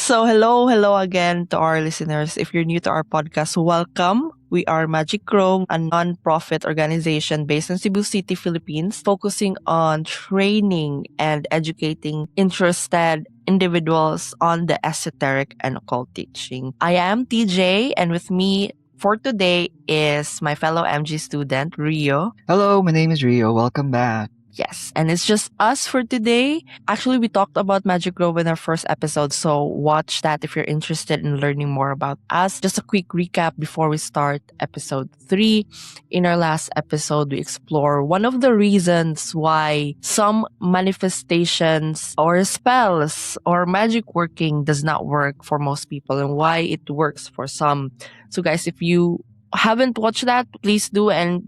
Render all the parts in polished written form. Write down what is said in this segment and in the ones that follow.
So, hello again to our listeners. If you're new to our podcast, welcome. We are Magic Chrome, a non-profit organization based in Cebu City, Philippines, focusing on training and educating interested individuals on the esoteric and occult teaching. I am TJ, and with me for today is my fellow MG student, Rio. Hello, my name is Rio. Welcome back. Yes, and it's just us for today. Actually, we talked about Magic Grove in our first episode, so watch that if you're interested in learning more about us. Just a quick recap before we start episode 3. In our last episode, we explore one of the reasons why some manifestations or spells or magic working does not work for most people and why it works for some. So guys, if you haven't watched that, please do. And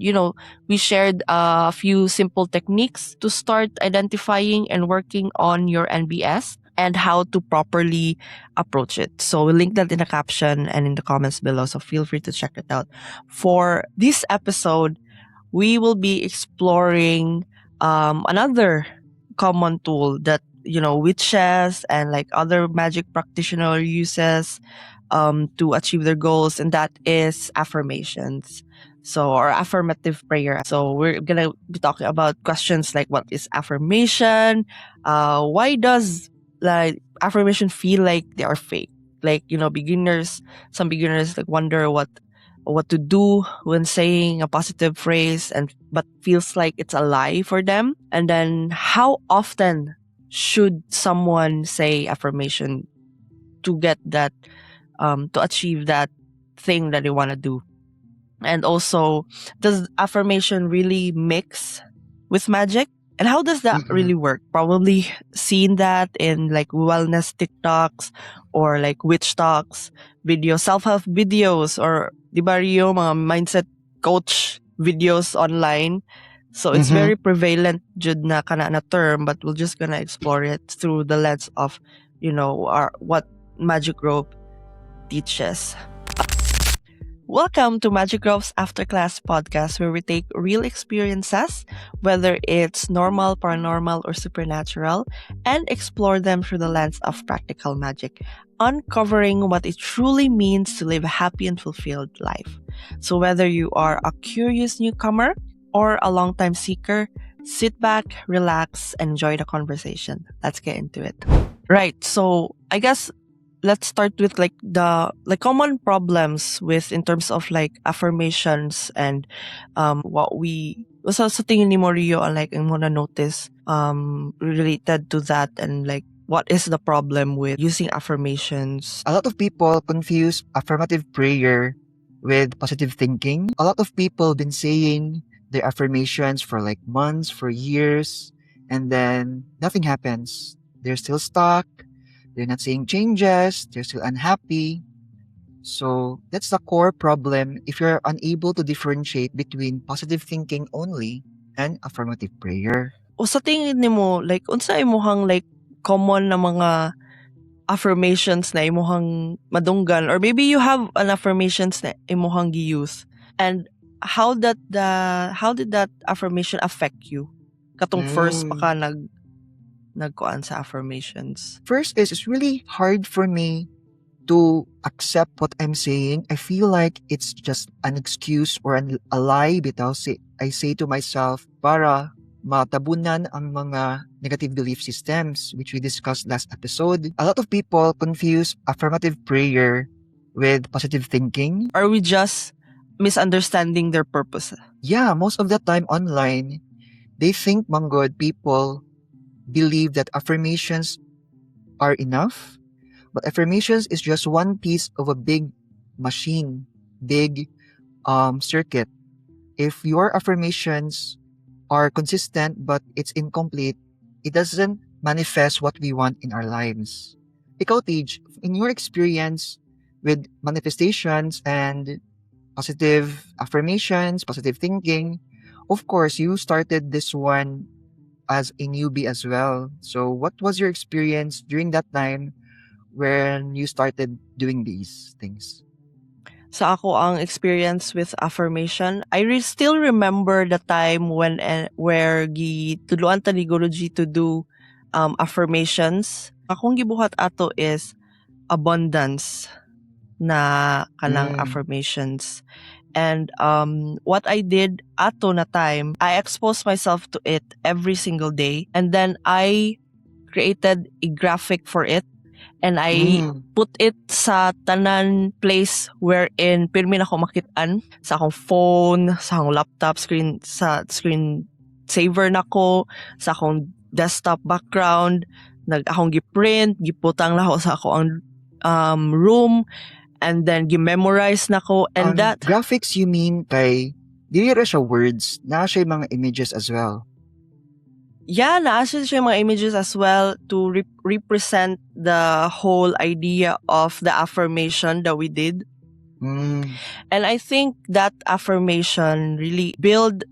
we shared a few simple techniques to start identifying and working on your NBS and how to properly approach it. So we'll link that in the caption and in the comments below, so feel free to check it out. For this episode, we will be exploring another common tool that witches and like other magic practitioner uses to achieve their goals, and that is affirmations. So, or affirmative prayer. So, we're gonna be talking about questions like what is affirmation? Why does like affirmation feel like they are fake? Like some beginners like wonder what to do when saying a positive phrase but feels like it's a lie for them. And then how often should someone say affirmation to get that to achieve that thing that they want to do? And also, does affirmation really mix with magic? And how does that really work? Probably seen that in like wellness TikToks or like witch talks, self-help videos, or di ba Rio, mga mindset coach videos online. So it's very prevalent jud na kana na term, but we're just gonna explore it through the lens of, what Magic Grove teaches. Welcome to Magic Grove's Afterclass podcast, where we take real experiences, whether it's normal, paranormal, or supernatural, and explore them through the lens of practical magic, uncovering what it truly means to live a happy and fulfilled life. So whether you are a curious newcomer or a longtime seeker, sit back, relax, and enjoy the conversation. Let's get into it. Right, so I guess let's start with like the common problems with in terms of like affirmations and what we sa tingin ni Morio, like I'm gonna notice related to that, and like what is the problem with using affirmations? A lot of people confuse affirmative prayer with positive thinking. A lot of people been saying their affirmations for like months, for years, and then nothing happens. They're still stuck. They're not seeing changes. They're still unhappy. So that's the core problem if you're unable to differentiate between positive thinking only and affirmative prayer. O sa tingin nimo, like unsa imong like common na mga affirmations na imong madunggan, or maybe you have an affirmations na imong gi-use, and how did that affirmation affect you katong first pa ka nagkuan sa affirmations? First is it's really hard for me to accept what I'm saying. I feel like it's just an excuse or a lie bitaw I say to myself para matabunan ang mga negative belief systems, which we discussed last episode. A lot of people confuse affirmative prayer with positive thinking. Are we just misunderstanding their purpose? Yeah, most of the time online, they think manggod people believe that affirmations are enough, but affirmations is just one piece of a big machine, big circuit. If your affirmations are consistent but it's incomplete, it doesn't manifest what we want in our lives. Ikaw, Tej, in your experience with manifestations and positive affirmations, positive thinking, of course, you started this one as a newbie as well. So what was your experience during that time when you started doing these things? Sa ako ang experience with affirmation, I still remember the time when where tuluan ta ni Guruji to do affirmations. Akong gibuhat ato is abundance na kanang Mm. affirmations. And what I did ato na time, I exposed myself to it every single day. And then I created a graphic for it. And I put it sa tanan place wherein pirmi na ako makitaan sa akong phone, sa akong laptop screen, sa screen saver nako, sa akong desktop background, akong giprint, giputang na ako sa akong room, and then gi-memorize nako, and that Graphics you mean kay dili ra siya words, na siya mga images as well. yeah, naasa siya mga images as well to represent the whole idea of the affirmation that we did. And I think that affirmation really build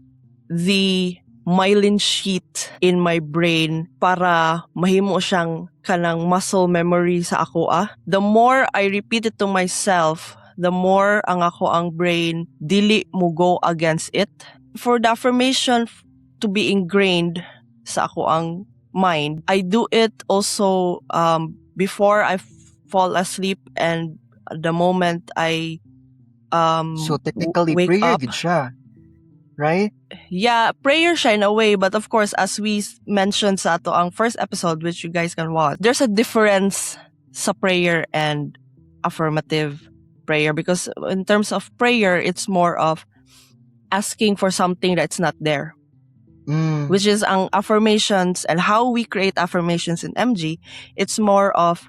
the myelin sheet in my brain para mahimo siyang kanang muscle memory sa ako. The more I repeat it to myself, the more ang ako ang brain dili mo go against it. For the affirmation to be ingrained sa ako ang mind, I do it also before I fall asleep and the moment I So technically, wake prayer up. gid siya. Right? Yeah, prayer siya in a way, but of course, as we mentioned sa ato ang first episode, which you guys can watch, there's a difference sa prayer and affirmative prayer, because in terms of prayer, it's more of asking for something that's not there. Which is ang affirmations and how we create affirmations in MG, it's more of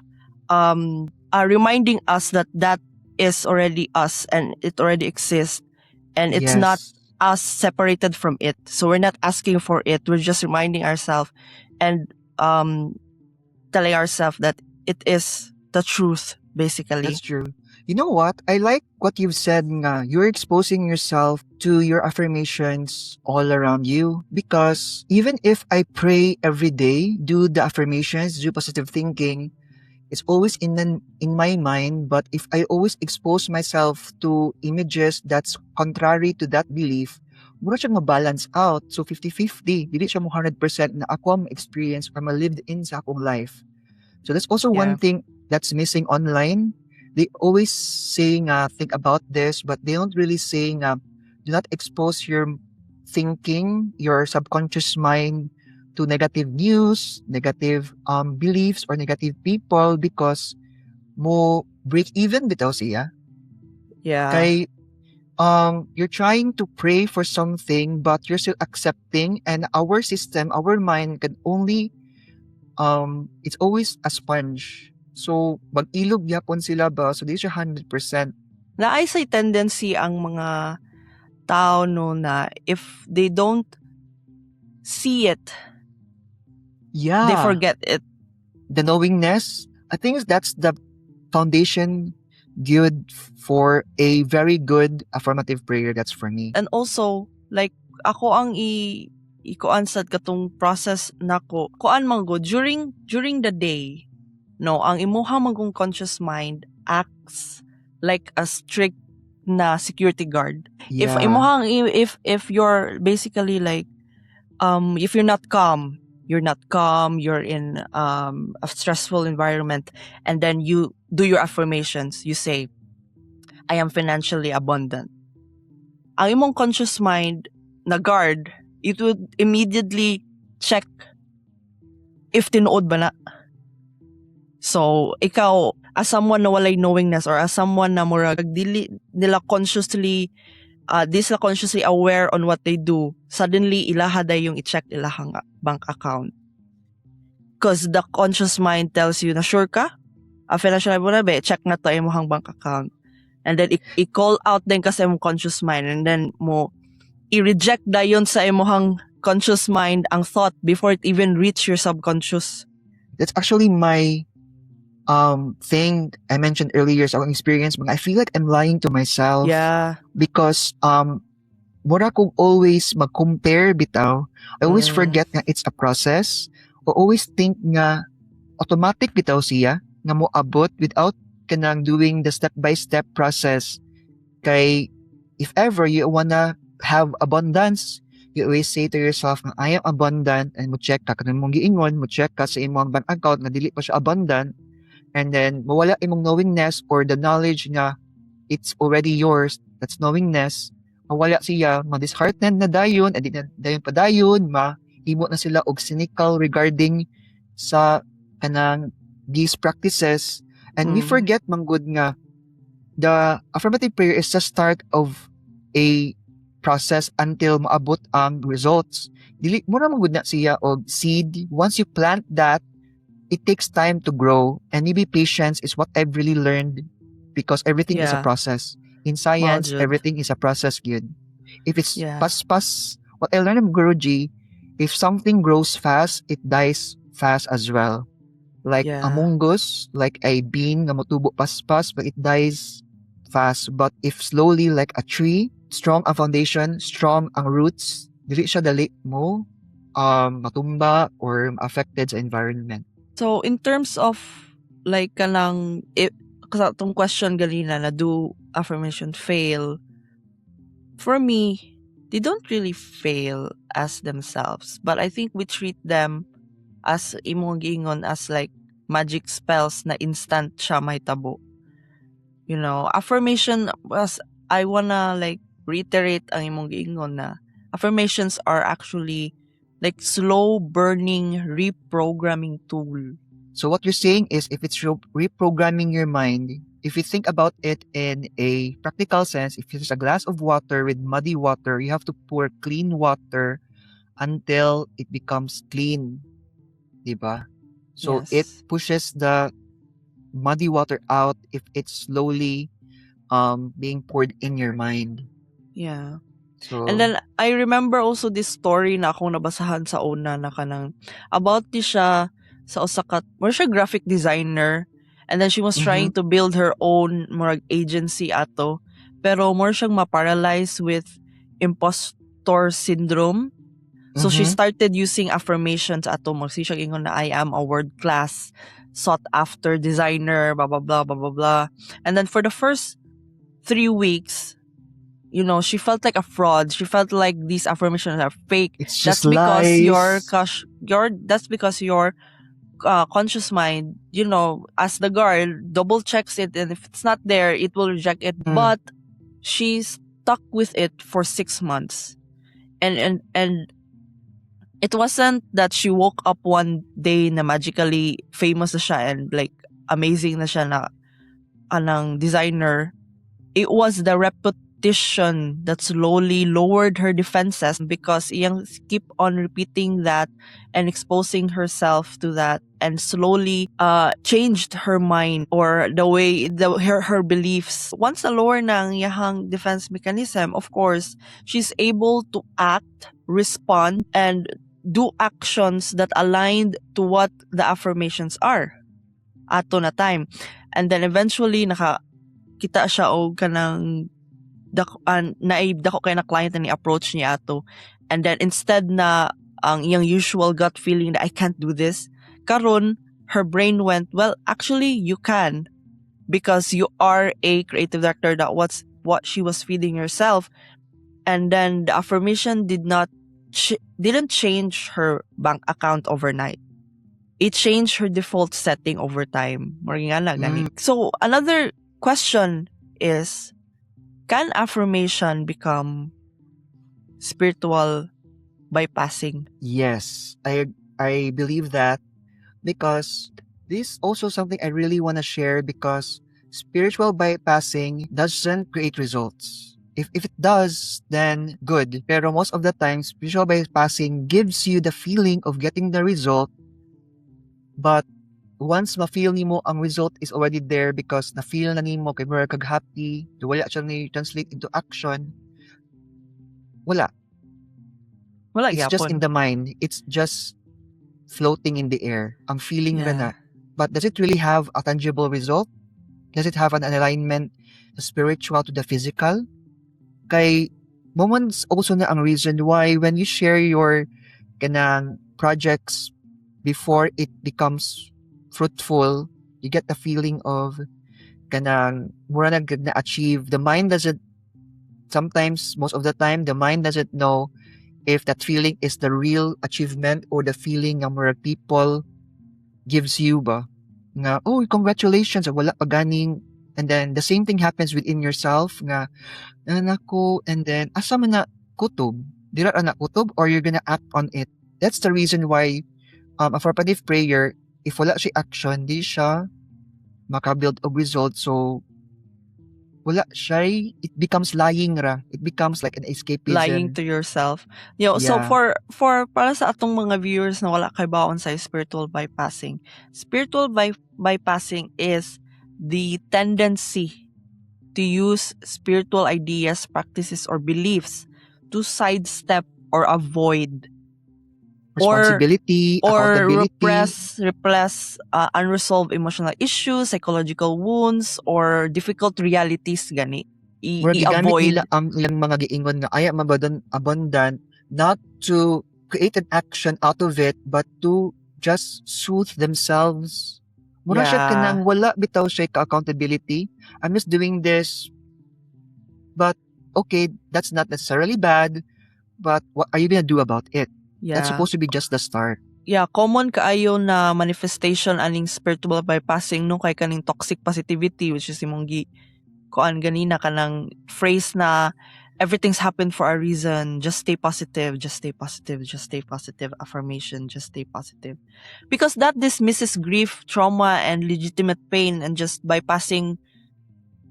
reminding us that that is already us and it already exists, and it's not us separated from it. So we're not asking for it, we're just reminding ourselves and telling ourselves that it is the truth, basically. That's true. You know what? I like what you've said nga. You're exposing yourself to your affirmations all around you, because even if I pray every day, do the affirmations, do positive thinking, it's always in my mind. But if I always expose myself to images that's contrary to that belief, mura siya ma-balance out. So 50-50. Dili siya mo 100% na ako ang experience or ma-lived in sa akong life. So that's also one thing that's missing online. They always saying think about this, but they don't really saying do not expose your thinking, your subconscious mind to negative news, negative beliefs, or negative people, because mo break even bitaw siya. Yeah. Kay you're trying to pray for something, but you're still accepting, and our system, our mind can only it's always a sponge. So, mag-ilog yapon sila ba? So, di siya 100%. Naay say tendency ang mga tao no na if they don't see it, they forget it. The knowingness, I think that's the foundation good for a very good affirmative prayer. That's for me. And also, like, ako ang ikuan sad katong process nako. Kuan man go during the day. No, ang imuha magong conscious mind acts like a strict na security guard. Yeah. If you're basically like if you're not calm, you're in a stressful environment, and then you do your affirmations, you say, I am financially abundant. Ang imong conscious mind na guard, it would immediately check if tinuod ba na. So, ikaw, as someone na walay knowingness, or as someone na murag dili nila consciously aware on what they do, suddenly ilaha day yung i-check ilahang bank account. Because the conscious mind tells you na sure ka? Financial abundant ba? Check na to imong bank account. And then i-call out din kasi imong conscious mind, and then mo i-reject dayon sa imong conscious mind ang thought before it even reach your subconscious. That's actually my thing I mentioned earlier sa akong experience. I feel like I'm lying to myself. Yeah. Because mura kong always mag-compare bitaw. I always forget nga it's a process. Or always think nga automatic bitaw siya nga mo abot without kanang doing the step-by-step process. Kay if ever you wanna have abundance, you always say to yourself nga I am abundant, and mo check ka kanang mong giingon, mo check ka sa imong bank account nga dili pa siya abundant. And then, mawala imong knowingness or the knowledge nga it's already yours, that's knowingness, mawala siya, ma-disheartened na dayon, and na dayon pa dayon, mahimo na sila og cynical regarding sa kanang these practices. And we forget, manggod nga, the affirmative prayer is the start of a process until maabot ang results. Dili mo na manggod na siya og seed. Once you plant that, it takes time to grow, and maybe patience is what I've really learned, because everything is a Yeah. process. In science, Jud. everything is a process, good. If it's Yeah. pas, what I learned from Guruji, if something grows fast, it dies fast as well. Like a Yeah. mungus, like a bean na motubo paspas, but it dies fast. But if slowly, like a tree, strong ang foundation, strong ang roots, dili siya dali mo matumba or affected sa environment. So, in terms of, like, kanang, kasi itong question galina na do affirmation fail, for me, they don't really fail as themselves. But I think we treat them as imong giingon as like magic spells na instant siya mahitabo. You know, affirmation was, I wanna like reiterate ang imong giingon na affirmations are actually like slow burning reprogramming tool. So what you're saying is, if it's reprogramming your mind, if you think about it in a practical sense, if there's a glass of water with muddy water, you have to pour clean water until it becomes clean. Diba? So it Yes. pushes the muddy water out if it's slowly being poured in your mind. Yeah. So And then I remember also this story na akong nabasahan sa una na kanang about di siya sa usa ka more siya graphic designer, and then she was trying to build her own murag agency ato, pero more siyang ma-paralyze with impostor syndrome. So she started using affirmations ato, magsi siya ingon na I am a world class sought after designer, blah blah blah blah blah blah. And then for the first 3 weeks, you know, she felt like a fraud. She felt like these affirmations are fake. it's That's just because lies. that's because your conscious mind, you know, as the girl, double checks it, and if it's not there, it will reject it. But she stuck with it for 6 months, and it wasn't that she woke up one day na magically famous na siya and like amazing na siya na anang designer. It was the repetition that slowly lowered her defenses, because iyang keep on repeating that and exposing herself to that, and slowly changed her mind or the way her beliefs. Once na lower na ang iyahang defense mechanism, of course, she's able to act, respond, and do actions that aligned to what the affirmations are ato na time. And then eventually kita siya og kanang naibda ko kay na client na ni-approach niya ato, and then instead na ang iyang usual gut feeling that I can't do this, karon her brain went, well, actually you can, because you are a creative director. That was what she was feeding herself. And then the affirmation didn't change her bank account overnight. It changed her default setting over time. So another question is, can affirmation become spiritual bypassing? Yes, I believe that, because this is also something I really want to share, because spiritual bypassing doesn't create results. If it does, then good. Pero most of the time, spiritual bypassing gives you the feeling of getting the result, but once ma-feel nimo ang result is already there, because na-feel na nimo kay mura kag happy, wala siya ni-translate into action, wala. It's just in the mind. It's just floating in the air. Ang feeling ra na. But does it really have a tangible result? Does it have an alignment, the spiritual to the physical? Kay moments also na ang reason why when you share your kanang projects before it becomes fruitful, you get the feeling of kanang mura na gud na achieve. The mind doesn't, sometimes, most of the time, the mind doesn't know if that feeling is the real achievement or the feeling ng mga people gives you ba nga, oh, congratulations, wala pa ganing. And then, the same thing happens within yourself nga, nako, and then, asa man na kutob? Dira na kutob or you're gonna act on it. That's the reason why affirmative prayer, if wala siya action, di siya makabuild of result. So, wala siya, it becomes lying ra. It becomes like an Lying escapism. to yourself. So Yeah. for para sa atong mga viewers na wala kay baon sa spiritual bypassing. Spiritual bypassing is the tendency to use spiritual ideas, practices, or beliefs to sidestep or avoid Responsibility, or accountability. repress unresolved emotional issues, psychological wounds, or difficult realities gani. Mura gigamit nila I-avoid. ang ilang mga giingon nga aya abundant, not to create an action out of it, but to just soothe themselves. Mura siya Yeah. kanang wala bitaw siya ka accountability. I'm just doing this, but okay, that's not necessarily bad, but what are you gonna do about it? That's Yeah. supposed to be just the start. Yeah, common kaayo na manifestation aning spiritual bypassing no kay kaning toxic positivity, which is imong kuan ganina kanang phrase na everything's happened for a reason, just stay positive, just stay positive, just stay positive, affirmation, just stay positive. Because that dismisses grief, trauma, and legitimate pain, and just bypassing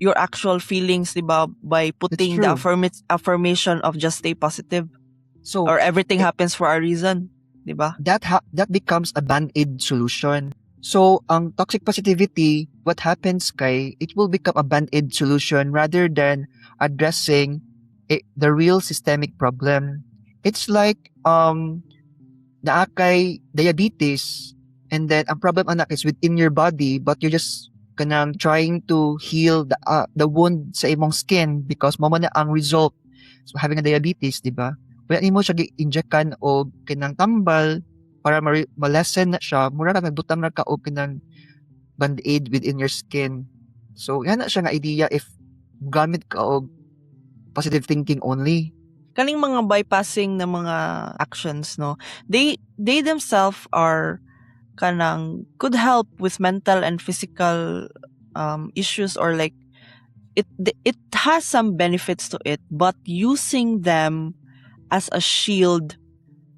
your actual feelings, diba, by putting the true. affirmation of just stay positive, So or everything it- happens for a reason, diba? that becomes a band-aid solution. So, ang toxic positivity, what happens kay, it will become a band-aid solution rather than addressing the real systemic problem. It's like, naa kay diabetes, and then ang problem anak is within your body, but you're just kanang trying to heal the wound sa imong skin because mo na ang result. So, having a diabetes, di ba? Wala nimo siya gi-injectan o kinang tambal para ma-lessen na siya, mura na nagbutang na ka o kinang band-aid within your skin. So, yan na siya nga idea if gamit ka og positive thinking only. Kaning mga bypassing na mga actions, no, they themselves are kanang could help with mental and physical issues, or like it has some benefits to it, but using them as a shield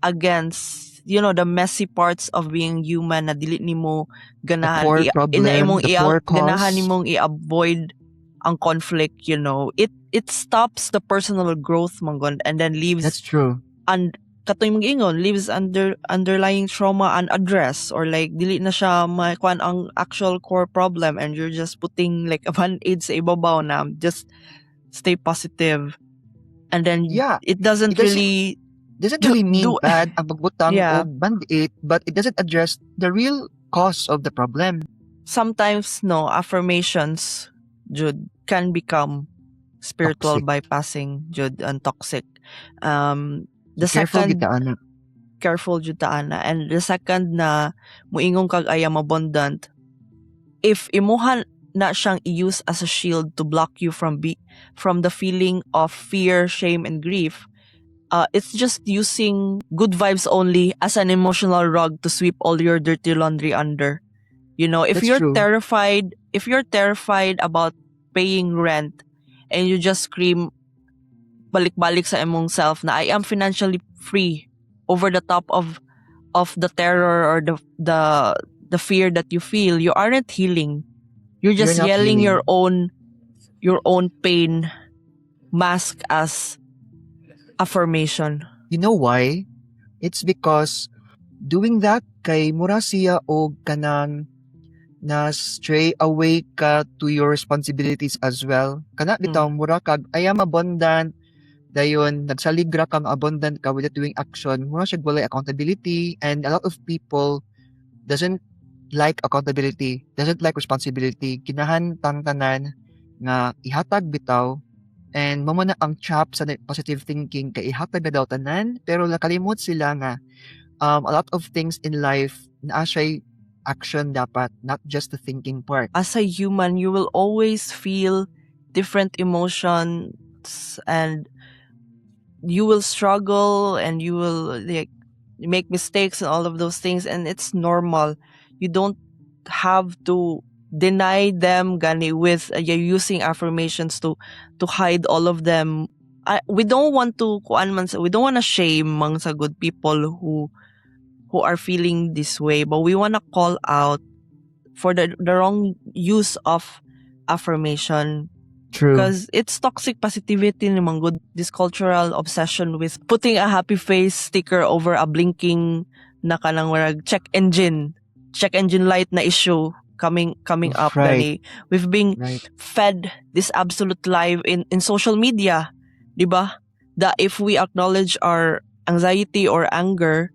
against the messy parts of being human na dili nimo ganahan core problem, the core ganahan cause. nimong i-avoid ang conflict, it stops the personal growth manggon, and then leaves That's true. katoy mong ingon, leaves underlying trauma unaddressed, or like dili na siya makuan ang actual core problem, and you're just putting like a band-aid sa ibabaw na just stay positive, and then Yeah, it doesn't really mean do- bad ang pagbutang Yeah. o band-aid, but it doesn't address the real cause of the problem. sometimes no affirmations jud can become spiritual Toxic. bypassing jud and toxic. The Careful second, kita, ana. careful jud ta ana, and the second na muingong kag ayam abundant, if imuhan na siyang i-use as a shield to block you from the feeling of fear, shame, and grief, it's just using good vibes only as an emotional rug to sweep all your dirty laundry under. If That's you're true. terrified about paying rent, and you just scream balik-balik sa imong self na I am financially free, over the top of the terror or the fear that you feel, you aren't healing. You're just You're not yelling healing. your own pain masked as affirmation. You know why? It's because doing that kay mura siya og kanang na stray away ka to your responsibilities as well. Kana bitaw mura kag ayam abundant, dayon nagsaligra kang abundant ka without doing action, mura siya walay accountability, and a lot of people doesn't like accountability, doesn't like responsibility. Kinahan tanan nga ihatag bitaw, and mamo na ang trap sa positive thinking kay ihatag na daw tanan, pero nakalimot sila nga a lot of things in life na siya action dapat, not just the thinking part. As a human, you will always feel different emotions, and you will struggle, and you will like make mistakes and all of those things, and it's normal. You don't have to deny them gani with you're using affirmations to hide all of them. We don't want to we don't want to shame mga good people who are feeling this way, but we want to call out for the wrong use of affirmation. True. Because it's toxic positivity naman good. This cultural obsession with putting a happy face sticker over a blinking na kanang warag check engine light na issue coming up Right. gani. We've been Right. fed this absolute lie in social media, di ba? That if we acknowledge our anxiety or anger,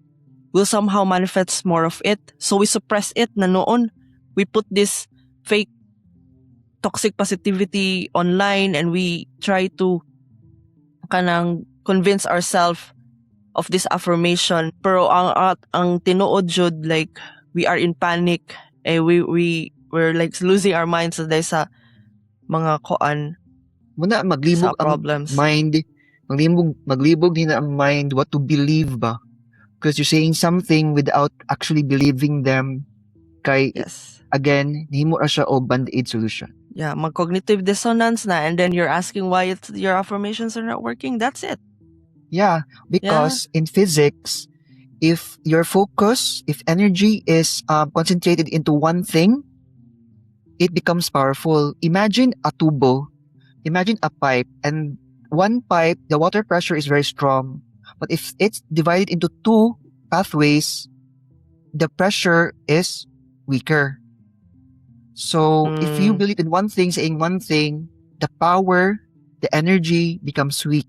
we'll somehow manifest more of it. So we suppress it na noon. We put this fake toxic positivity online and we try to kanang convince ourselves of this affirmation. Pero ang tinuod jud, like we are in panic. We're like losing our minds dahil sa mga koan Muna sa maglibog ang problems. mind. Maglibog din ang mind what to believe ba? Because you're saying something without actually believing them. Kay, Yes. again, nahimo ra siya o band-aid solution. Yeah, mag-cognitive dissonance na, and then you're asking why your affirmations are not working. That's it. Yeah, because in physics, if your focus, if energy is concentrated into one thing, it becomes powerful. Imagine a tubo, imagine a pipe, and one pipe, the water pressure is very strong. But if it's divided into two pathways, the pressure is weaker. So if you believe in one thing, saying one thing, the power, the energy becomes weak.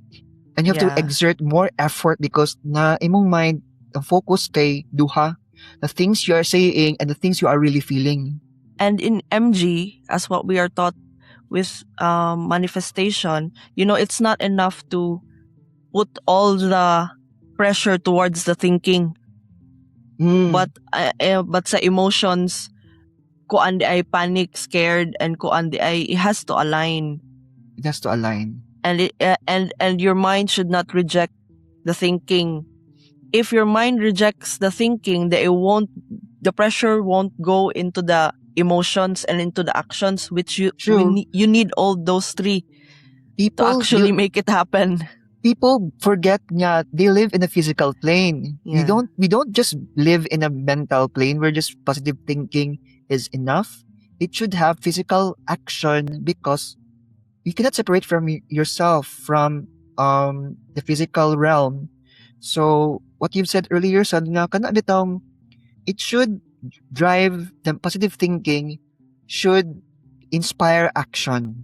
And you have to exert more effort because na imong mind, ang focus kay duha, the things you are saying and the things you are really feeling. And in MG, as what we are taught with manifestation, it's not enough to put all the pressure towards the thinking. But sa emotions, kuan di ay panic, scared, and kuan di ay it has to align. It has to align. And and your mind should not reject the thinking. If your mind rejects the thinking, the pressure won't go into the emotions and into the actions, which you need all those three to actually make it happen. People forget nga they live in a physical plane. Yeah. We don't just live in a mental plane where just positive thinking is enough. It should have physical action because you cannot separate from yourself from the physical realm. So what you've said earlier, sad nga kana bitong it should drive the positive thinking, should inspire action.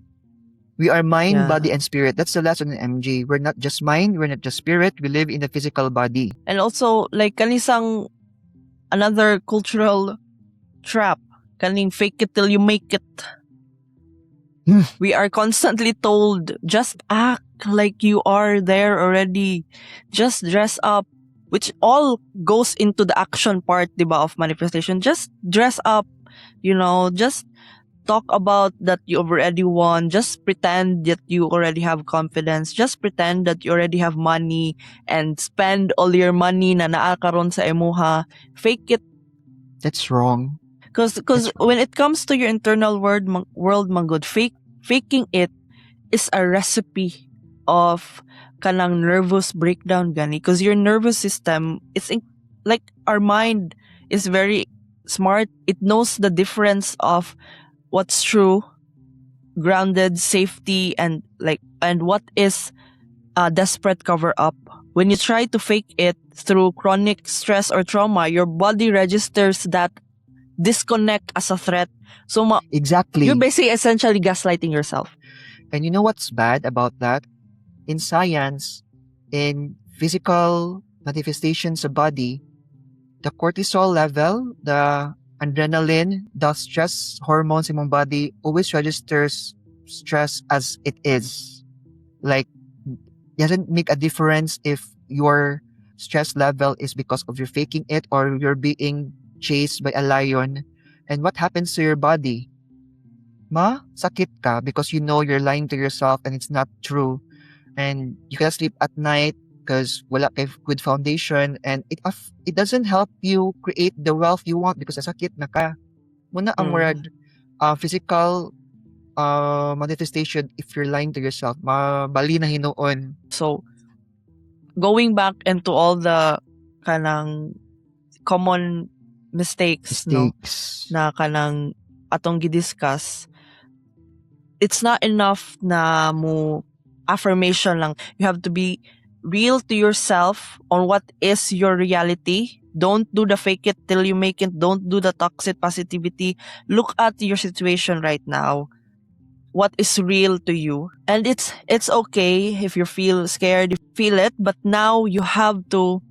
We are mind, body, and spirit. That's the lesson in MG. We're not just mind, we're not just spirit. We live in a physical body. And also, like, kanisang another cultural trap. Kaning fake it till you make it. We are constantly told, just act like you are there already. Just dress up. Which all goes into the action part, diba, of manifestation. Just dress up. Just talk about that you already won. Just pretend that you already have confidence. Just pretend that you already have money and spend all your money na naa karon sa emuha. Fake it. That's wrong. Because when it comes to your internal world manggod, faking it is a recipe of kanang nervous breakdown gani. Because your nervous system, like our mind is very smart. It knows the difference of what's true, grounded, safety, and what is a desperate cover up. When you try to fake it through chronic stress or trauma, your body registers that disconnect as a threat. So exactly, you're basically essentially gaslighting yourself. And you know what's bad about that? In science, in physical manifestations sa body, the cortisol level, the adrenaline, the stress hormones in my body always registers stress as it is. Like, it doesn't make a difference if your stress level is because of your faking it or you're being chased by a lion. And what happens to your body? Sakit ka because you know you're lying to yourself and it's not true. And you cannot sleep at night because wala kay good foundation, and it doesn't help you create the wealth you want because sakit na ka. Muna ang murag physical manifestation if you're lying to yourself. Mabali na hinuon. So, going back into all the kanang common mistakes, no, Mistakes. na kanang atong gidiscuss, it's not enough na mo affirmation lang. You have to be real to yourself on what is your reality. Don't do the fake it till you make it. Don't do the toxic positivity. Look at your situation right now. What is real to you, and it's okay if you feel scared, you feel it, but now you have to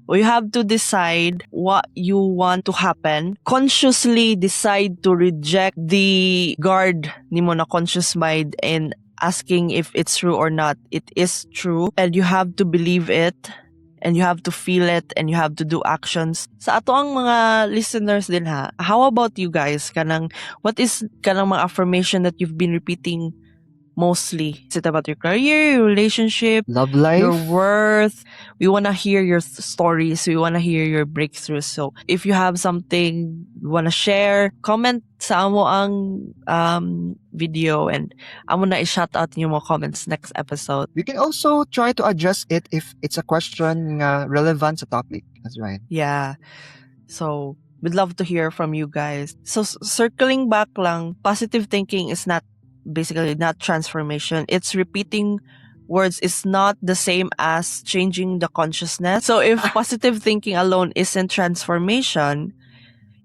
decide what you want to happen. Consciously decide to reject the guard nimo na conscious mind and asking if it's true or not. It is true, and you have to believe it, and you have to feel it, and you have to do actions. Sa ato ang mga listeners din ha, how about you guys? What is kanang mga affirmation that you've been repeating mostly? Is it about your career, your relationship, Love life. your worth? We want to hear your stories. We want to hear your breakthroughs. So if you have something you want to share, comment sa amo ang video, and amo na i-shout out yung mga comments next episode. We can also try to address it if it's a question nga relevant sa topic. That's right. Yeah. So we'd love to hear from you guys. So circling back lang, positive thinking is basically not transformation. It's repeating words is not the same as changing the consciousness. So if positive thinking alone isn't transformation,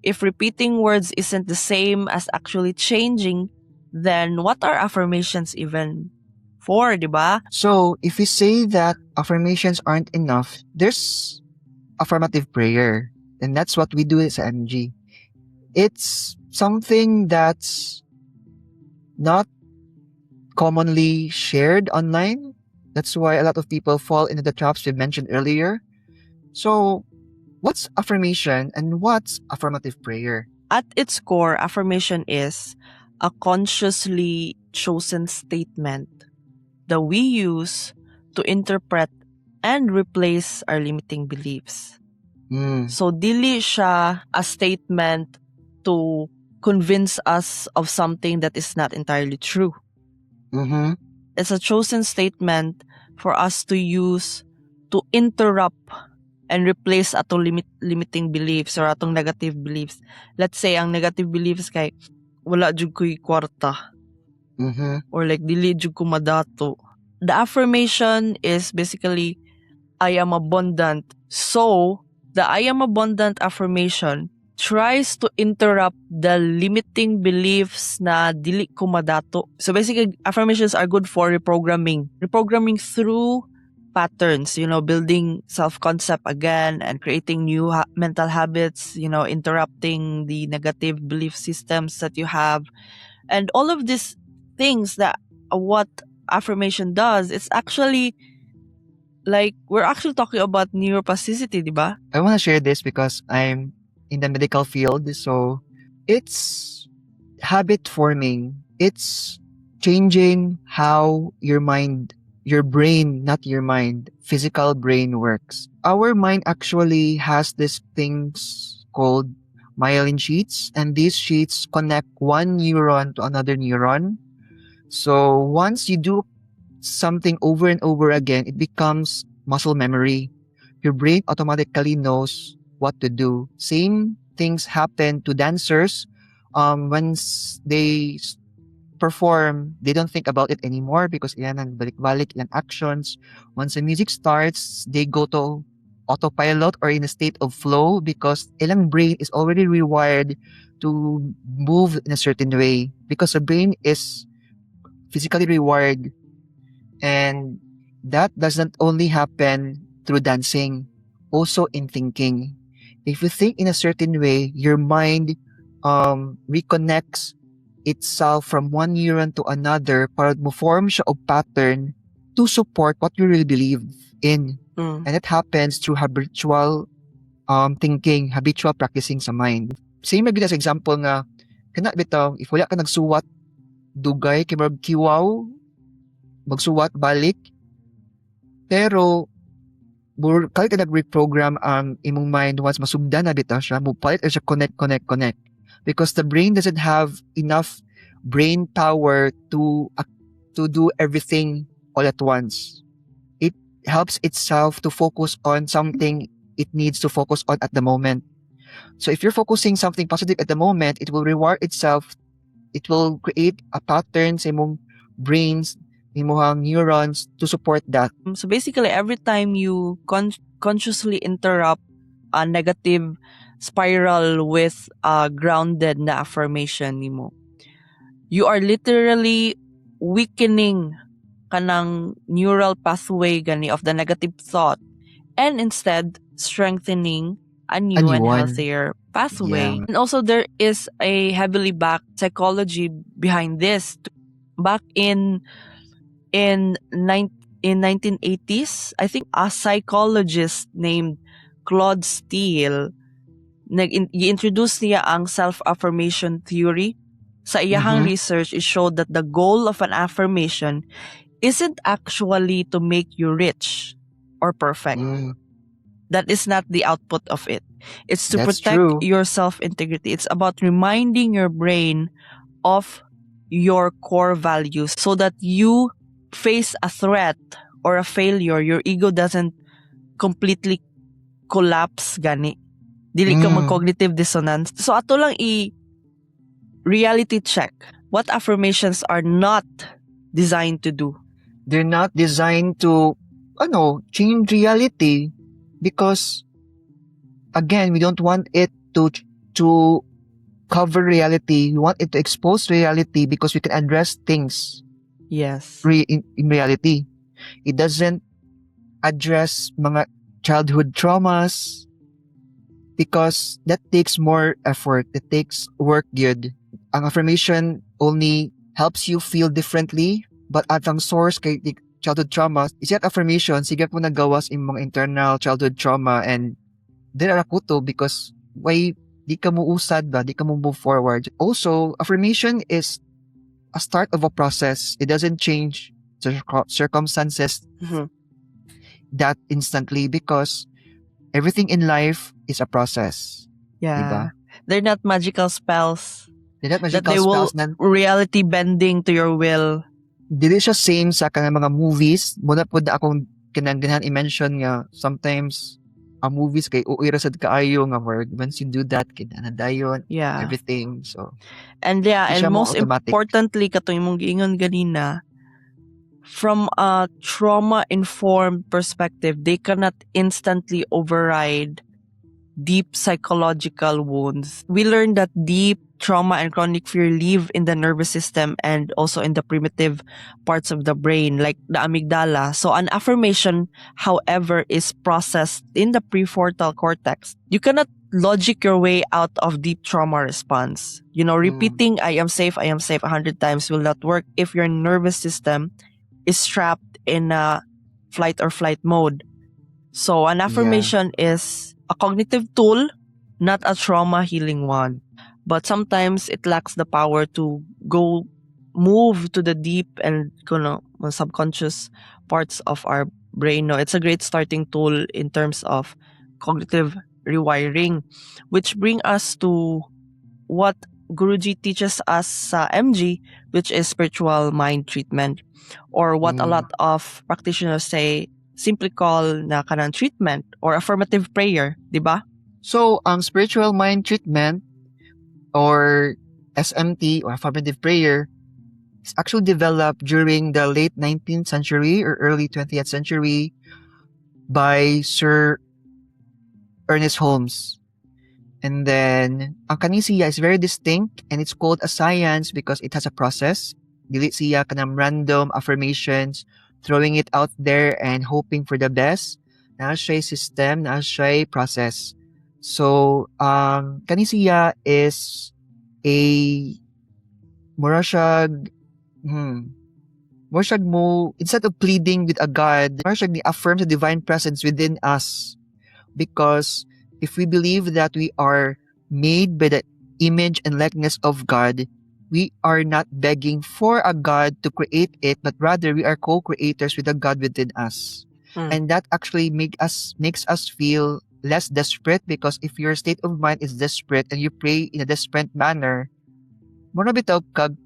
if repeating words isn't the same as actually changing, then what are affirmations even for, diba? So, if we say that affirmations aren't enough, there's affirmative prayer. And that's what we do as MG. It's something that's not commonly shared online. That's why a lot of people fall into the traps we mentioned earlier. So, what's affirmation and what's affirmative prayer? At its core, affirmation is a consciously chosen statement that we use to interpret and replace our limiting beliefs. So, dili siya a statement to convince us of something that is not entirely true. It's a chosen statement for us to use to interrupt and replace atong limiting beliefs or atong negative beliefs. Let's say, ang negative beliefs kay wala jud ko'y kwarta. Or like, dili jud ko madato. The affirmation is basically, I am abundant. So, the I am abundant affirmation tries to interrupt the limiting beliefs na dili ko madato. So basically, affirmations are good for reprogramming. Reprogramming through patterns, building self-concept again and creating new mental habits, interrupting the negative belief systems that you have. And all of these things that what affirmation does, it's actually like, we're actually talking about neuroplasticity, diba? I want to share this because I'm in the medical field. So it's habit forming. It's changing how your brain, not your mind, physical brain works. Our mind actually has these things called myelin sheets, and these sheets connect one neuron to another neuron. So once you do something over and over again, it becomes muscle memory. Your brain automatically knows what to do. Same things happen to dancers. Once they perform, they don't think about it anymore because iyan ang balik-balik, ilang actions. Once the music starts, they go to autopilot or in a state of flow because ilang brain is already rewired to move in a certain way because the brain is physically rewired. And that doesn't only happen through dancing, also in thinking. If you think in a certain way, your mind reconnects itself from one neuron to another para mo-form siya of pattern to support what you really believe in. And it happens through habitual thinking, habitual practicing sa mind. Same na as example nga, kana bitaw, if wala ka nagsuwat, dugay, kay marag kiwaw, magsuwat balik. Pero kahit ka nag-reprogram ang imong mind once masugdan na bitaw siya, mupalit siya connect. because the brain doesn't have enough brain power to do everything all at once. It helps itself to focus on something it needs to focus on at the moment. So if you're focusing something positive at the moment, it will reward itself. It will create a pattern sa imong brains, imong neurons to support that. So basically, every time you consciously interrupt a negative spiral with a grounded na affirmation nimo, you are literally weakening kanang neural pathway gani of the negative thought, and instead strengthening a new new and one. healthier pathway. Yeah. And also there is a heavily backed psychology behind this. Back in 1980s, I think a psychologist named Claude Steele i-introduce niya ang self-affirmation theory. Sa iyahang research, it showed that the goal of an affirmation isn't actually to make you rich or perfect. That is not the output of it. It's to That's protect true. your self-integrity. It's about reminding your brain of your core values so that you face a threat or a failure, your ego doesn't completely collapse gani. Dili ka mag-cognitive dissonance. So ato lang reality check. What affirmations are not designed to do? They're not designed to change reality, because again, we don't want it to cover reality. We want it to expose reality because we can address things Yes. in reality. It doesn't address mga childhood traumas because that takes more effort. It takes work good. Ang affirmation only helps you feel differently, but at ang source kay childhood trauma, isang affirmation, sige po nagawas in mga internal childhood trauma, and there are kuto because why di ka mo usad ba, di ka mo move forward. Also, affirmation is a start of a process. It doesn't change circumstances that instantly because everything in life is a process. Yeah. Diba? They're not magical spells. They're not That magical they will spells reality bending to your will. Dili siya same sa kanang mga movies. Muna po na akong kinanggahan i-mention nga sometimes ang movies kay uira sad kaayo nga word once you do that kinanadayon everything. So and most importantly katong imong giingon ganina, from a trauma-informed perspective, they cannot instantly override deep psychological wounds. We learned that deep trauma and chronic fear live in the nervous system and also in the primitive parts of the brain, like the amygdala. So an affirmation, however, is processed in the prefrontal cortex. You cannot logic your way out of deep trauma response. Repeating I am safe 100 times will not work if your nervous system is trapped in a flight or flight mode. So an affirmation is a cognitive tool, not a trauma healing one. But sometimes it lacks the power to move to the deep and subconscious parts of our brain. No, it's a great starting tool in terms of cognitive rewiring, which bring us to what Guruji teaches us sa MG, which is spiritual mind treatment, or what a lot of practitioners say simply call na kanang treatment or affirmative prayer, di ba? So, ang spiritual mind treatment or SMT or affirmative prayer is actually developed during the late 19th century or early 20th century by Sir Ernest Holmes. And then, ang kaning siya is very distinct and it's called a science because it has a process. Dili siya kanang random affirmations, throwing it out there and hoping for the best. Naa siya system, naa siya process. So, kaning siya is a mura siyag instead of pleading with a God, mura siyag ni-affirm the divine presence within us. Because if we believe that we are made by the image and likeness of God, we are not begging for a God to create it, but rather we are co-creators with the God within us. And that actually makes us feel less desperate, because if your state of mind is desperate and you pray in a desperate manner, mura bitaw kag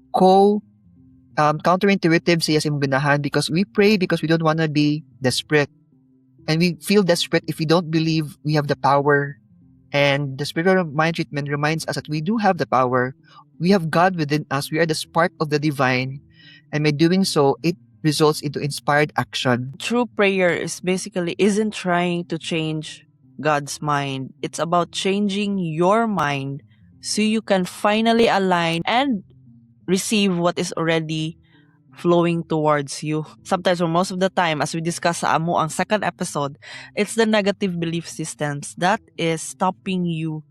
counterintuitive siya sa imong ganahan, because we pray because we don't want to be desperate. And we feel desperate if we don't believe we have the power. And the spiritual mind treatment reminds us that we do have the power. We have God within us. We are the spark of the divine. And by doing so, it results into inspired action. True prayer is basically isn't trying to change God's mind. It's about changing your mind so you can finally align and receive what is already flowing towards you. Sometimes or most of the time, as we discussed sa amo ang second episode, it's the negative belief systems that is stopping you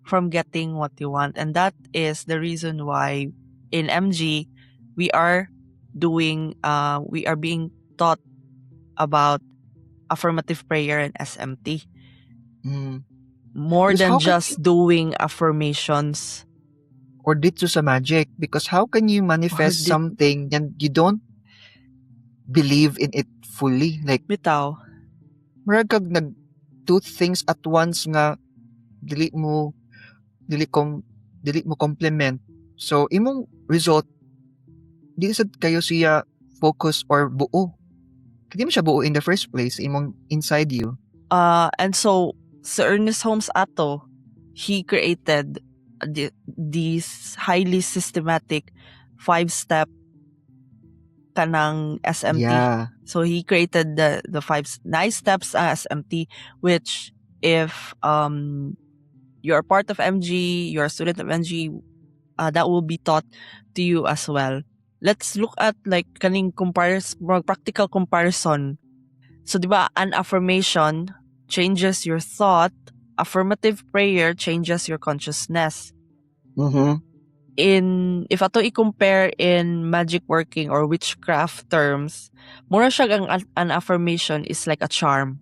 from getting what you want. And that is the reason why in MG, we are being taught about affirmative prayer and SMT. More Because than how can just doing affirmations. Or dito sa magic, because how can you manifest Or something and you don't believe in it fully? Like, Bitaw. murag kag nag two things at once nga dili mo complement. So imong result di sad kayo siya focus or buo. Hindi mo siya buo in the first place, imong inside you. And so Sir Ernest Holmes ato, he created these highly systematic 5-step kanang SMT. Yeah. So he created the 5 nice steps SMT, which if you're part of MG, you're a student of MG, that will be taught to you as well. Let's look at like kaning more practical comparison. So diba, an affirmation changes your thought, affirmative prayer changes your consciousness. If ato i-compare in magic working or witchcraft terms, mura siya an affirmation is like a charm.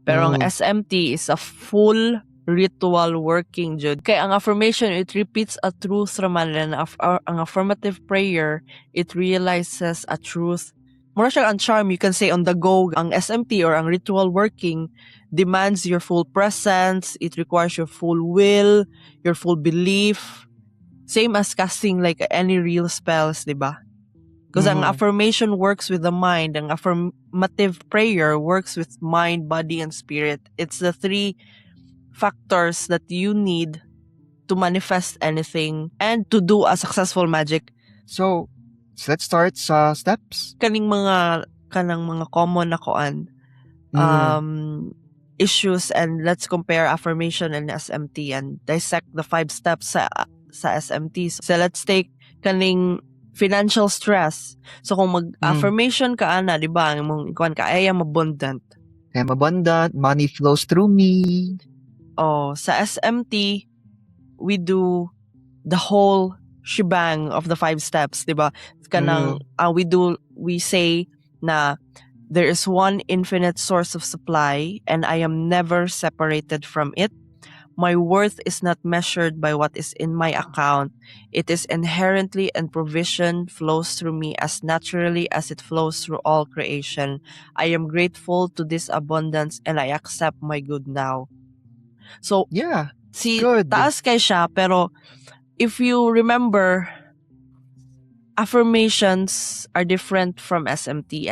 Pero ang SMT is a full ritual working jud. Kaya ang affirmation, it repeats a truth raman, and ang affirmative prayer, it realizes a truth. Mura siya ang charm, you can say on the go. Ang SMT or ang ritual working demands your full presence, it requires your full will, your full belief. Same as casting like any real spells, diba? Because ang affirmation works with the mind, ang affirmative prayer works with mind, body, and spirit. It's the 3 factors that you need to manifest anything and to do a successful magic. So let's start sa steps. Kanang mga common na koan issues, and let's compare affirmation and SMT and dissect the 5 steps sa SMT. So let's take kaning financial stress. So kung mag-affirmation ka ana, di ba, ang ikuan ka, I am abundant. I am abundant, money flows through me. Oh, sa SMT, we do the whole shebang of the 5 steps, di ba? Kanang, we say na there is one infinite source of supply and I am never separated from it. My worth is not measured by what is in my account. It is inherently, and provision flows through me as naturally as it flows through all creation. I am grateful to this abundance and I accept my good now. So, Yeah, good. Taas kay siya, pero if you remember, affirmations are different from SMT.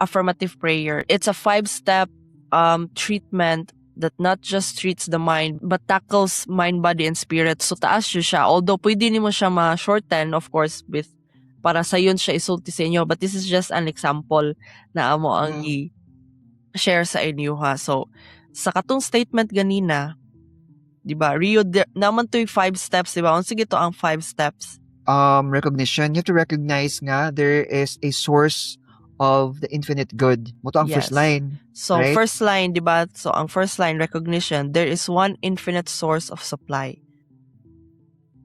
Affirmative prayer, it's a 5-step treatment that not just treats the mind but tackles mind, body, and spirit. So taas siya. Although pwede nimo siya ma-shorten, of course, with para sa yun siya isulti sa inyo. But this is just an example na amo ang i-share sa inyo ha. So, sa katong statement ganina, di ba, naman to yung 5 steps, di ba? Sige to ang 5 steps. Recognition. You have to recognize nga there is a source of the infinite good. Mo to ang first line. So, right? First line, diba? So, ang first line, recognition. There is one infinite source of supply.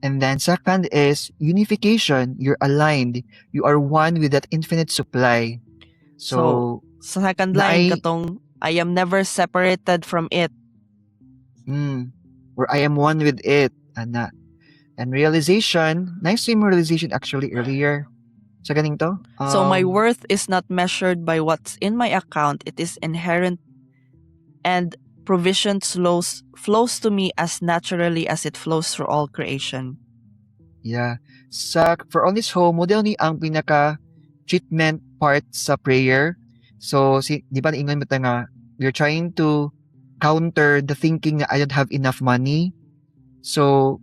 And then second is unification. You're aligned. You are one with that infinite supply. So sa second line, katong, I am never separated from it. Or I am one with it. And realization, nice same realization actually earlier. Sa ganing to? So my worth is not measured by what's in my account. It is inherent, and provision flows to me as naturally as it flows through all creation. Yeah. For all this home, model ni ang pinaka-treatment part sa prayer. So, di ba naingon mo ta nga, you're trying to counter the thinking na I don't have enough money. So,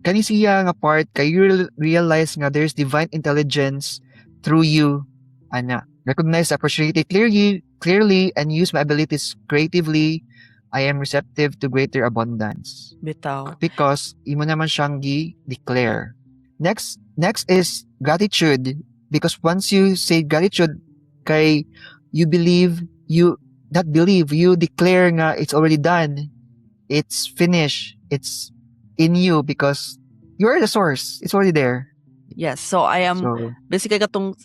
kani siya nga part, kay you realize nga there's divine intelligence through you. Ana, recognize the opportunity clearly and use my abilities creatively. I am receptive to greater abundance. Bitaw. Because imo naman siyang declare. Next is gratitude. Because once you say gratitude, kay you declare nga it's already done. It's finished. It's in you because you're the source. It's already there. Yes, so I am basically katong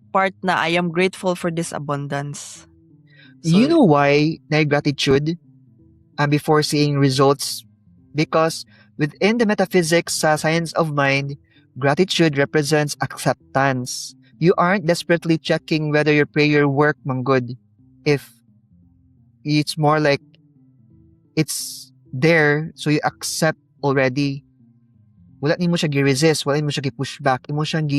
part na I am grateful for this abundance. So, you know why na gratitude before seeing results? Because within the metaphysics sa science of mind, gratitude represents acceptance. You aren't desperately checking whether your prayer worked manggod. If it's more like it's there, so you accept already. Wala ni mo siya gi-resist, wala ni mo siya gi-push back. Imo siyang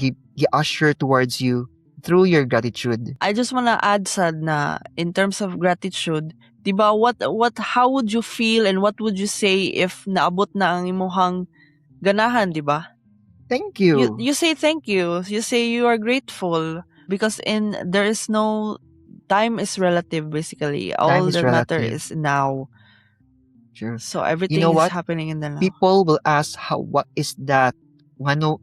gi-usher towards you through your gratitude. I just wanna add sad na in terms of gratitude, diba, how would you feel and what would you say if naabot na ang imuhang ganahan, diba? Thank you. You say thank you. You say you are grateful because there is no time is relative basically. All that matter is now. Sure. So everything you know is what? happening in the now. People will ask what is that? Wano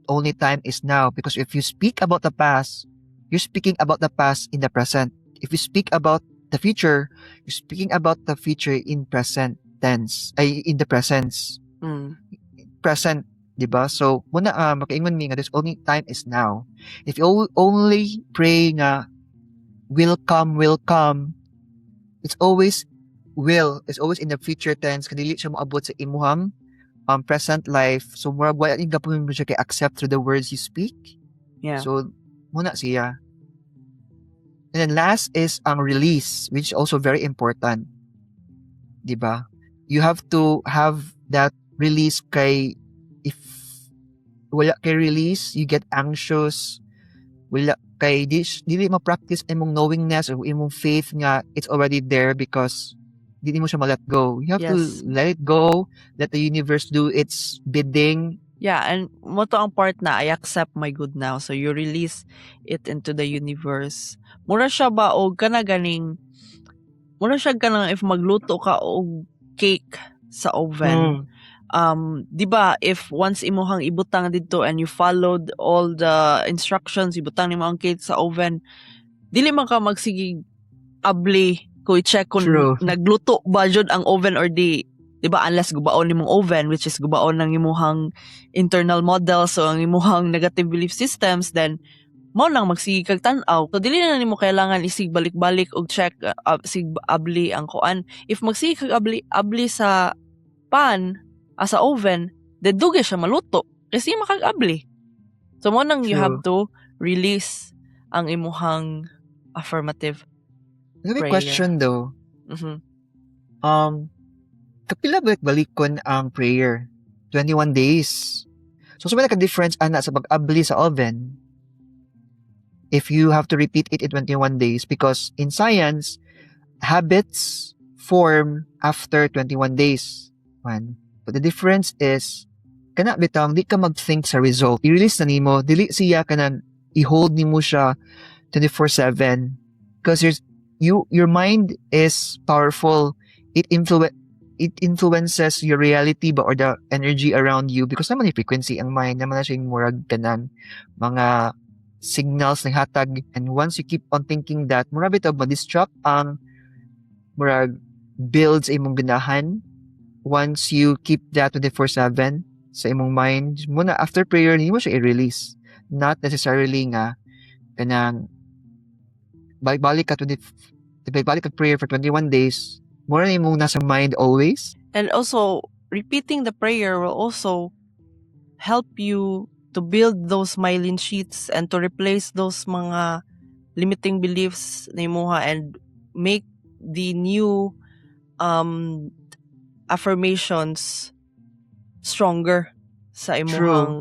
only time is now, because if you speak about the past, you're speaking about the past in the present. If you speak about the future, you're speaking about the future in present tense, in the presence. Present, diba? So, muna makaingon mi nga there's only time is now. If you only pray nga will come, it's always it's always in the future tense, kadili siya moabot sa imuhang present life. So, murag wala yung gapon mo siya kay accept through the words you speak. Yeah. So, muna siya. And then last is ang release, which is also very important. Diba? You have to have that release kay if wala kay release, you get anxious. Wala kay dili ma-practice imong knowingness or imong faith nga it's already there because dili mo siya ma-let go. You have to let it go, let the universe do its bidding. Yeah, and mo to ang part na I accept my good now. So you release it into the universe. Mura siya ba og kanang if magluto ka og cake sa oven. Di ba if once imuhang ibutang dito and you followed all the instructions, ibutang nimo ang cake sa oven, dili man ka magsigig abli ko i-check kung nagluto ba jud ang oven or di. Diba, unless gubaon nimong oven, which is gubaon ng imuhang internal model, so ang imuhang negative belief systems, then mo lang magsige kag tan-aw. So dili na nimo kailangan isig balik-balik og check sig abli ang kuan. If magsige kag abli sa pan sa oven, then duge siya maluto kasi makag-abli. So mo nang you have to release ang imuhang affirmative prayer. Question though. Kapila balikon ang prayer? 21 days. So, may naka-difference ana sa pag-abli sa oven if you have to repeat it in 21 days because in science, habits form after 21 days. One. But the difference is, kana bitang, di ka mag-think sa result. I-release na nimo, dili siya kanan, i-hold nimo siya 24/7 because your mind is powerful. It influences your reality ba or the energy around you because naman yung frequency ang mind naman na siya yung murag kanan mga signals ng hatag, and once you keep on thinking that murag bitaw ma-distract ang murag builds imong ganahan. Once you keep that 24/7 sa imong mind muna after prayer hindi mo siya i-release, not necessarily nga kanang balik ka prayer for 21 days. More na yung nasa mind always. And also, repeating the prayer will also help you to build those myelin sheaths and to replace those mga limiting beliefs na imuha and make the new um affirmations stronger sa True. imuhang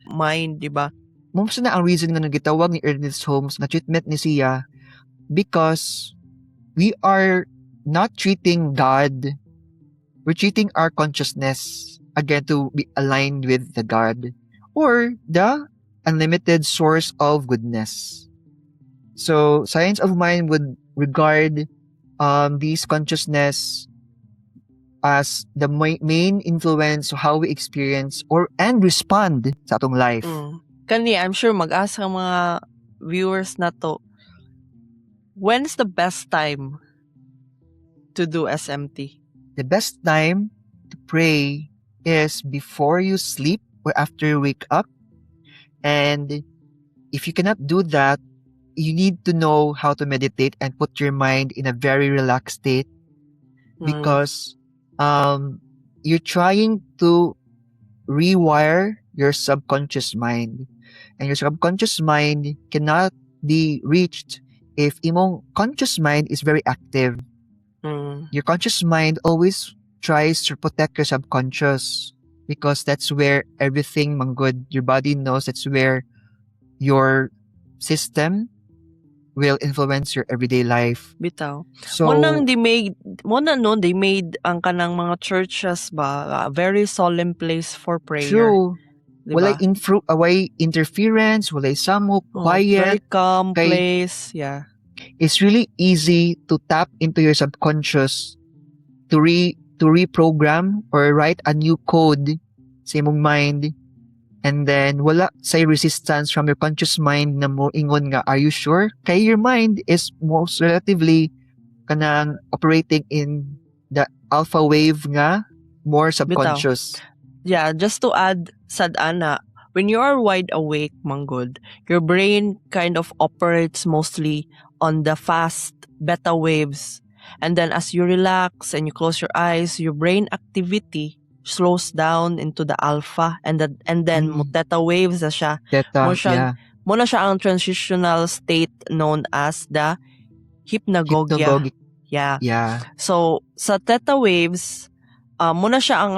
mind, di ba? Most na ang reason nga nagitawag ni Ernest Holmes nga treatment ni siya because we are not treating God, we're treating our consciousness again to be aligned with the God or the unlimited source of goodness. So science of mind would regard these consciousness as the main influence of how we experience and respond sa atong life. Kani, I'm sure mag-ask ang mga viewers na to, when's the best time to do SMT? The best time to pray is before you sleep or after you wake up. And if you cannot do that, you need to know how to meditate and put your mind in a very relaxed state because you're trying to rewire your subconscious mind. And your subconscious mind cannot be reached if imong conscious mind is very active. Your conscious mind always tries to protect your subconscious because that's where everything manggod. Your body knows that's where your system will influence your everyday life. Bitaw. So, Mo na they made ang kanang mga churches ba, a very solemn place for prayer. true. Diba? Walay interference, walay samok, Very quiet. calm kay- place. Yeah. It's really easy to tap into your subconscious to reprogram or write a new code sa imong mind. And then, wala say resistance from your conscious mind na mo ingon nga, are you sure? Kay your mind is most relatively kanang operating in the alpha wave nga, more subconscious. Yeah, just to add, sad ana, when you are wide awake, manggod, your brain kind of operates mostly on the fast beta waves. And then as you relax and you close your eyes, your brain activity slows down into the alpha and then mo theta waves na siya. Theta, Mo siya- yeah. Muna siya ang transitional state known as the hypnagogia. Hypnagogic, Yeah. yeah. So, sa theta waves, muna siya ang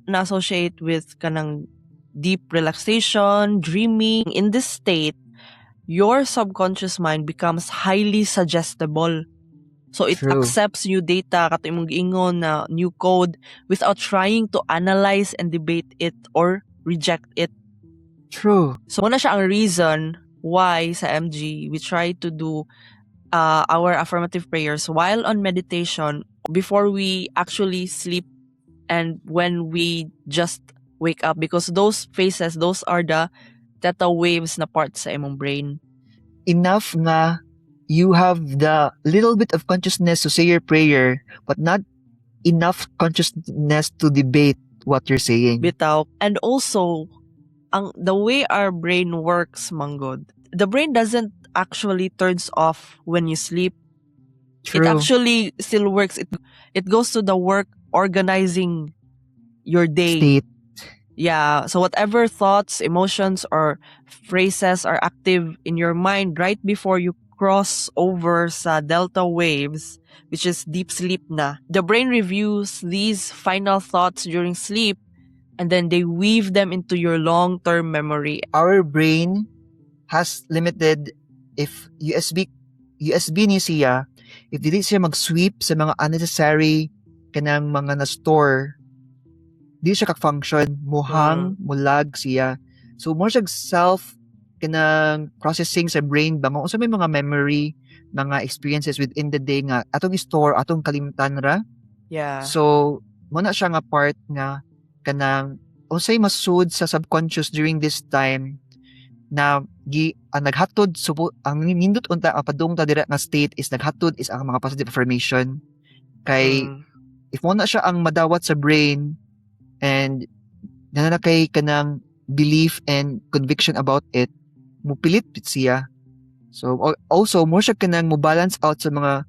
na-associate with kanang deep relaxation, dreaming. In this state, your subconscious mind becomes highly suggestible. So, it True. accepts new data, kato imong giingon na new code, without trying to analyze and debate it or reject it. True. So, muna siya ang reason why sa MG, we try to do our affirmative prayers while on meditation before we actually sleep and when we just wake up, because those phases, those are the theta waves na part sa imong brain. Enough nga you have the little bit of consciousness to say your prayer, but not enough consciousness to debate what you're saying. Bitaw. And also, the way our brain works, manggod, the brain doesn't actually turns off when you sleep. True. It actually still works. It goes to the work organizing your day. State. Yeah. So whatever thoughts, emotions, or phrases are active in your mind right before you cross over sa delta waves, which is deep sleep na, the brain reviews these final thoughts during sleep and then they weave them into your long-term memory. Our brain has limited if USB ni siya, if dili siya mag-sweep sa mga unnecessary kanang mga na-store, di siya ka-function, muhang, mulag siya. So, more siya self kanang processing sa brain ba mo. So, may mga memory, mga experiences within the day nga, atong store, atong kalimtan ra. Yeah. So, muna siya nga part nga kanang unsay masud sa subconscious during this time na naghatod ang nindot unta ang padungta dira nga state is naghatod is ang mga positive affirmation kay if mo na siya ang madawat sa brain and nananakay kanang belief and conviction about it, mupilit siya. So also mo siya kanang mo balance out sa mga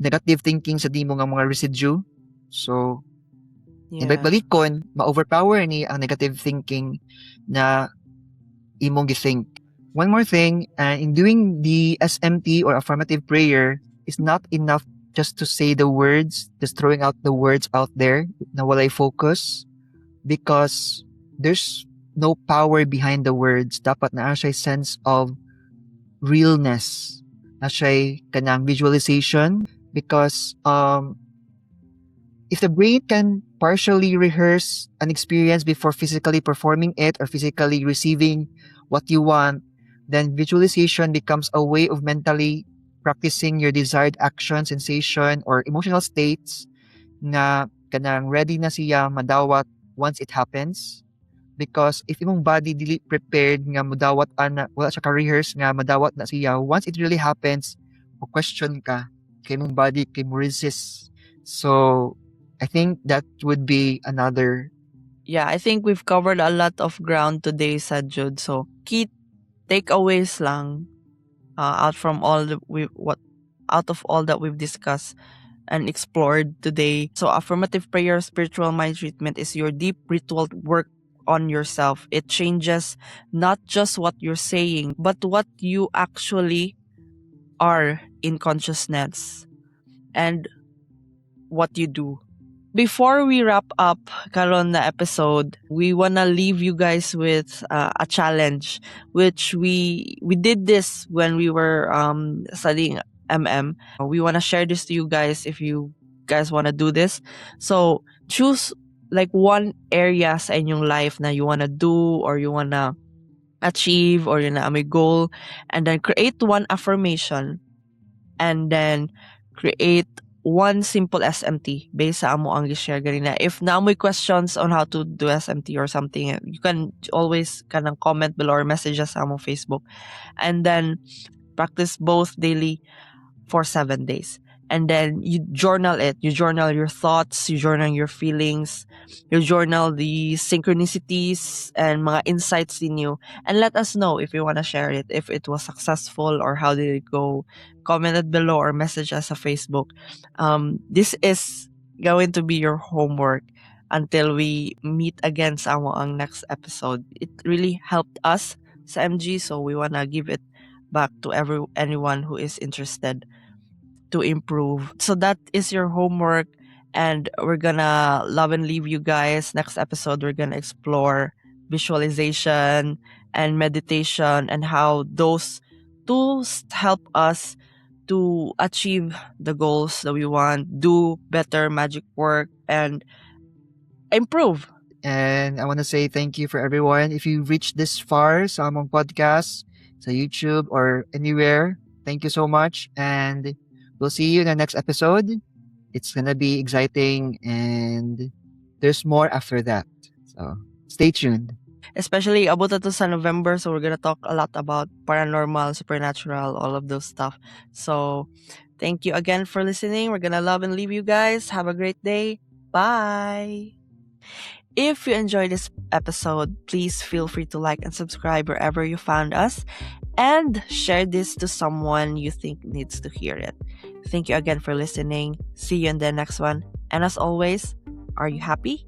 negative thinking sa dimo nga mga residue. So balik-balikon, ma-overpower ni ang negative thinking na imong githink. One more thing, in doing the SMT or affirmative prayer, is not enough just to say the words, just throwing out the words out there na walay focus, because there's no power behind the words. Dapat na siya sense of realness, na siya kanang visualization, because if the brain can partially rehearse an experience before physically performing it or physically receiving what you want, then visualization becomes a way of mentally practicing your desired action, sensation, or emotional states na kanang ready na siya madawat once it happens. Because if imong body dili prepared nga madawat ana, wala siya ka-rehearse nga madawat na siya, once it really happens, mo question ka kay imong body kay mo resist. So I think that would be another. Yeah, I think we've covered a lot of ground today, Sajud. So, key takeaways lang out from all out of all that we've discussed and explored today. So, affirmative prayer, spiritual mind treatment is your deep ritual work on yourself. It changes not just what you're saying, but what you actually are in consciousness and what you do. Before we wrap up karon na episode, we wanna leave you guys with a challenge, which we did this when we were studying MM. We wanna share this to you guys if you guys wanna do this. So choose like one area sa inyong life na you wanna do or you wanna achieve or yun na may goal, and then create one affirmation, and then create one simple SMT based sa amo ang gi-share ganina. If na may questions on how to do SMT or something, you can always kanang comment below or message us sa amo Facebook. And then practice both daily for 7 days. And then you journal it. You journal your thoughts, you journal your feelings, you journal the synchronicities and mga insights in you. And let us know if you want to share it, if it was successful or how did it go. Comment it below or message us on Facebook. This is going to be your homework until we meet again sa ang next episode. It really helped us sa MG, so we want to give it back to anyone who is interested to improve. So that is your homework, and we're gonna love and leave you guys. Next episode, we're gonna explore visualization and meditation and how those tools help us to achieve the goals that we want, do better magic work, and improve. And I want to say thank you for everyone. If you reached this far sa among podcast, sa YouTube or anywhere, thank you so much. And we'll see you in the next episode. It's gonna be exciting and there's more after that. So stay tuned. Especially abot na to sa November, so we're gonna talk a lot about paranormal, supernatural, all of those stuff. So thank you again for listening. We're gonna love and leave you guys. Have a great day. Bye. If you enjoyed this episode, please feel free to like and subscribe wherever you found us, and share this to someone you think needs to hear it. Thank you again for listening. See you in the next one. And as always, are you happy?